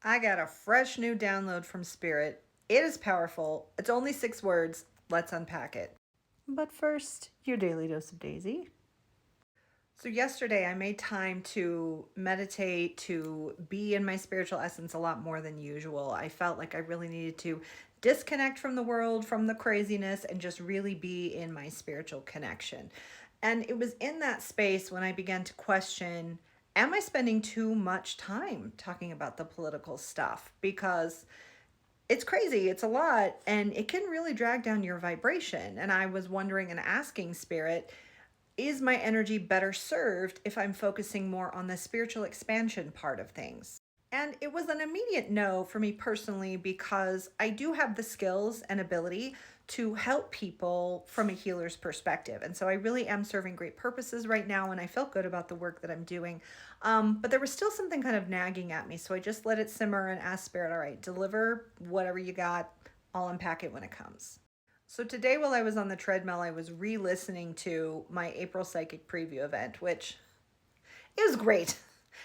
I got a fresh new download from Spirit. It is powerful. It's only 6 words. Let's unpack it. But first, your daily dose of Daisy. So, yesterday I made time to meditate, to be in my spiritual essence a lot more than usual. I felt like I really needed to disconnect from the world, from the craziness, and just really be in my spiritual connection. And it was in that space when I began to question, am I spending too much time talking about the political stuff? Because it's crazy, it's a lot, and it can really drag down your vibration. And I was wondering and asking Spirit, is my energy better served if I'm focusing more on the spiritual expansion part of things? And it was an immediate no for me personally, because I do have the skills and ability to help people from a healer's perspective. And so I really am serving great purposes right now, and I felt good about the work that I'm doing. But there was still something kind of nagging at me. So I just let it simmer and asked Spirit, all right, deliver whatever you got. I'll unpack it when it comes. So today, while I was on the treadmill, I was re-listening to my April Psychic Preview event, which it was great.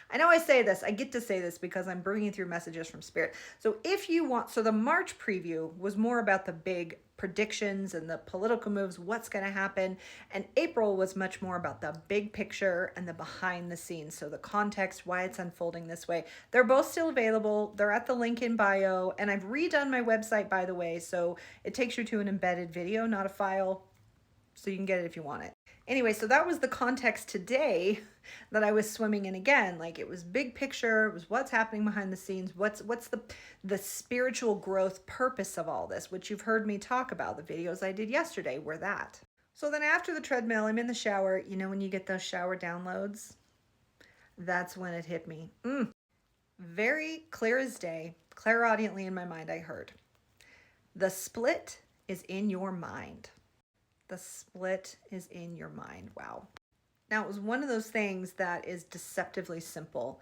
I know I say this, I get to say this because I'm bringing through messages from Spirit. So if you want, so the March preview was more about the big predictions and the political moves, what's going to happen. And April was much more about the big picture and the behind the scenes. So the context, why it's unfolding this way. They're both still available. They're at the link in bio. And I've redone my website, by the way. So it takes you to an embedded video, not a file. So you can get it if you want it. Anyway, so that was the context today that I was swimming in again. Like, it was big picture, it was what's happening behind the scenes, what's the spiritual growth purpose of all this, which you've heard me talk about. The videos I did yesterday were that. So then after the treadmill, I'm in the shower. You know when you get those shower downloads? That's when it hit me. Very clear as day, clairaudiently in my mind, I heard, the split is in your mind. The split is in your mind. Wow. Now, it was one of those things that is deceptively simple,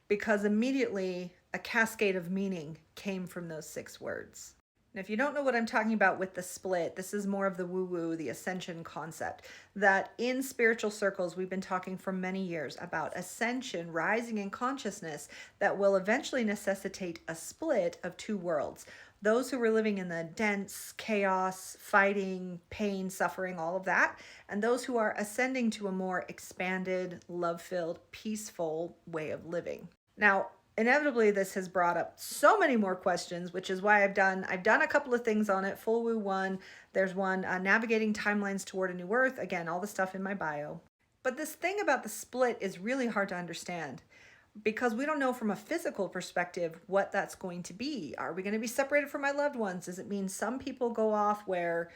because immediately a cascade of meaning came from those 6 words. Now, if you don't know what I'm talking about with the split, this is more of the woo-woo, the ascension concept, that in spiritual circles, we've been talking for many years about ascension, rising in consciousness, that will eventually necessitate a split of 2 worlds. Those who were living in the dense chaos, fighting, pain, suffering, all of that, and those who are ascending to a more expanded, love-filled, peaceful way of living. Now, inevitably, this has brought up so many more questions, which is why I've done a couple of things on it. Full Woo 1, there's one, Navigating Timelines Toward a New Earth. Again, all the stuff in my bio. But this thing about the split is really hard to understand, because we don't know from a physical perspective what that's going to be. Are we going to be separated from my loved ones? Does it mean some people go off where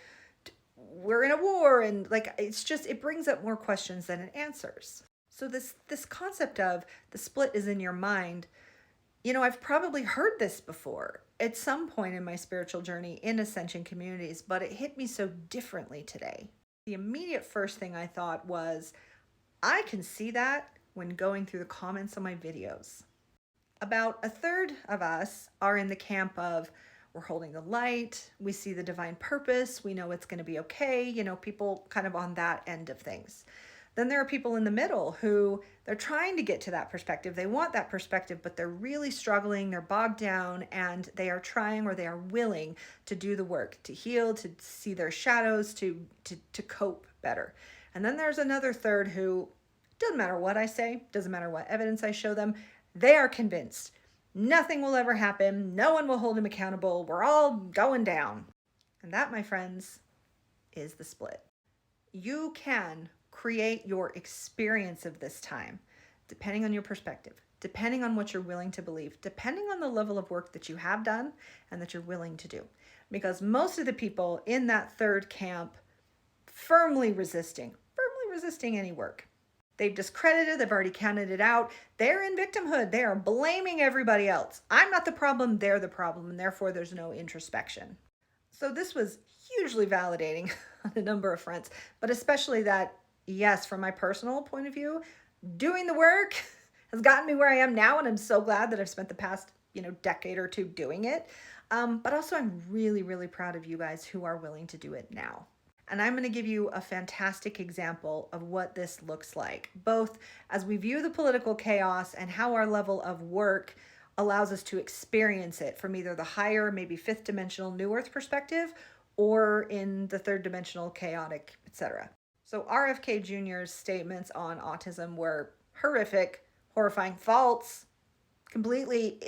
we're in a war? And like, it's just, it brings up more questions than it answers. So this concept of the split is in your mind, you know, I've probably heard this before at some point in my spiritual journey in Ascension communities, but it hit me so differently today. The immediate first thing I thought was, I can see that when going through the comments on my videos. About 1/3 of us are in the camp of, we're holding the light, we see the divine purpose, we know it's going to be okay, you know, people kind of on that end of things. Then there are people in the middle who they're trying to get to that perspective. They want that perspective, but they're really struggling, they're bogged down, and they are trying, or they are willing to do the work, to heal, to see their shadows, to cope better. And then there's another third who, doesn't matter what I say, doesn't matter what evidence I show them, they are convinced nothing will ever happen, no one will hold him accountable, we're all going down. And that, my friends, is the split. You can create your experience of this time, depending on your perspective, depending on what you're willing to believe, depending on the level of work that you have done and that you're willing to do. Because most of the people in that third camp firmly resisting any work. They've discredited, they've already counted it out. They're in victimhood. They are blaming everybody else. I'm not the problem, they're the problem, and therefore there's no introspection. So this was hugely validating on a number of fronts, but especially that, yes, from my personal point of view, doing the work has gotten me where I am now, and I'm so glad that I've spent the past, decade or two doing it. But also I'm really, really proud of you guys who are willing to do it now. And I'm going to give you a fantastic example of what this looks like, both as we view the political chaos and how our level of work allows us to experience it from either the higher, maybe fifth dimensional New Earth perspective, or in the third dimensional chaotic, etc. So RFK Jr.'s statements on autism were horrific, horrifying, false, completely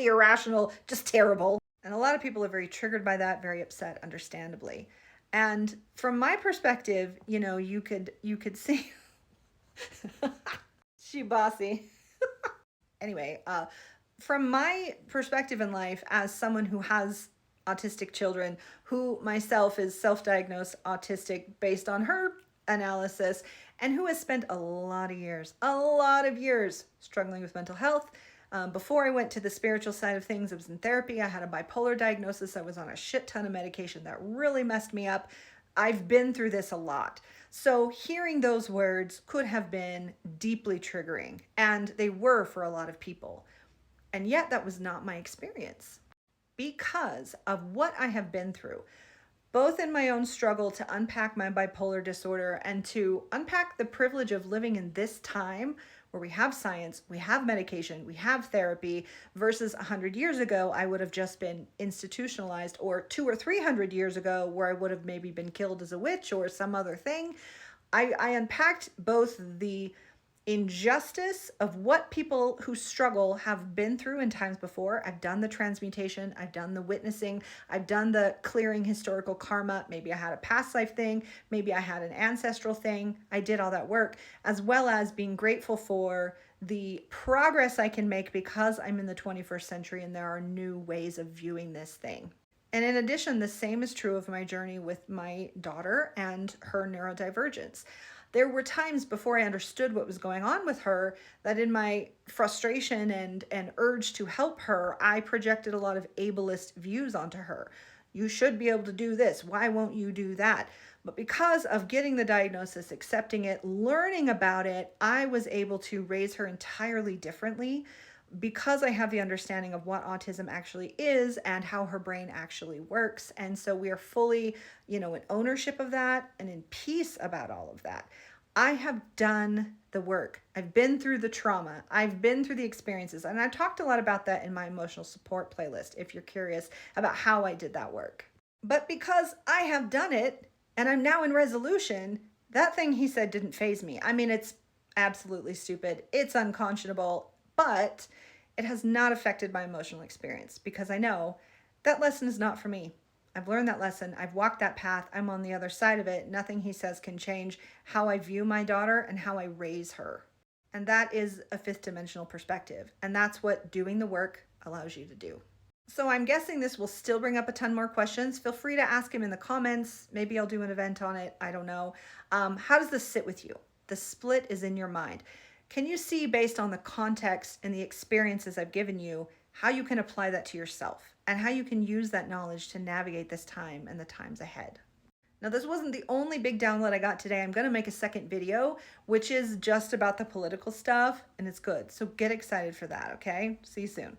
irrational, just terrible. And a lot of people are very triggered by that, very upset, understandably. And from my perspective, you could see she bossy. Anyway, from my perspective in life as someone who has autistic children, who myself is self-diagnosed autistic based on her analysis, and who has spent a lot of years struggling with mental health. Before I went to the spiritual side of things, I was in therapy. I had a bipolar diagnosis. I was on a shit ton of medication that really messed me up. I've been through this a lot. So hearing those words could have been deeply triggering, and they were for a lot of people. And yet that was not my experience because of what I have been through, both in my own struggle to unpack my bipolar disorder and to unpack the privilege of living in this time where we have science, we have medication, we have therapy, versus 100 years ago, I would have just been institutionalized, or 200 or 300 years ago, where I would have maybe been killed as a witch or some other thing. I unpacked both the injustice of what people who struggle have been through in times before. I've done the transmutation, I've done the witnessing, I've done the clearing historical karma. Maybe I had a past life thing, maybe I had an ancestral thing. I did all that work, as well as being grateful for the progress I can make because I'm in the 21st century and there are new ways of viewing this thing. And in addition, the same is true of my journey with my daughter and her neurodivergence. There were times before I understood what was going on with her that in my frustration and urge to help her, I projected a lot of ableist views onto her. You should be able to do this. Why won't you do that? But because of getting the diagnosis, accepting it, learning about it, I was able to raise her entirely differently because I have the understanding of what autism actually is and how her brain actually works. And so we are fully, in ownership of that and in peace about all of that. I have done the work. I've been through the trauma. I've been through the experiences. And I talked a lot about that in my emotional support playlist, if you're curious about how I did that work. But because I have done it and I'm now in resolution, that thing he said didn't faze me. I mean, it's absolutely stupid. It's unconscionable. But it has not affected my emotional experience because I know that lesson is not for me. I've learned that lesson. I've walked that path. I'm on the other side of it. Nothing he says can change how I view my daughter and how I raise her. And that is a fifth dimensional perspective. And that's what doing the work allows you to do. So I'm guessing this will still bring up a ton more questions. Feel free to ask him in the comments. Maybe I'll do an event on it. I don't know. How does this sit with you? The split is in your mind. Can you see, based on the context and the experiences I've given you, how you can apply that to yourself and how you can use that knowledge to navigate this time and the times ahead? Now, this wasn't the only big download I got today. I'm going to make a second video, which is just about the political stuff, and it's good. So get excited for that, okay? See you soon.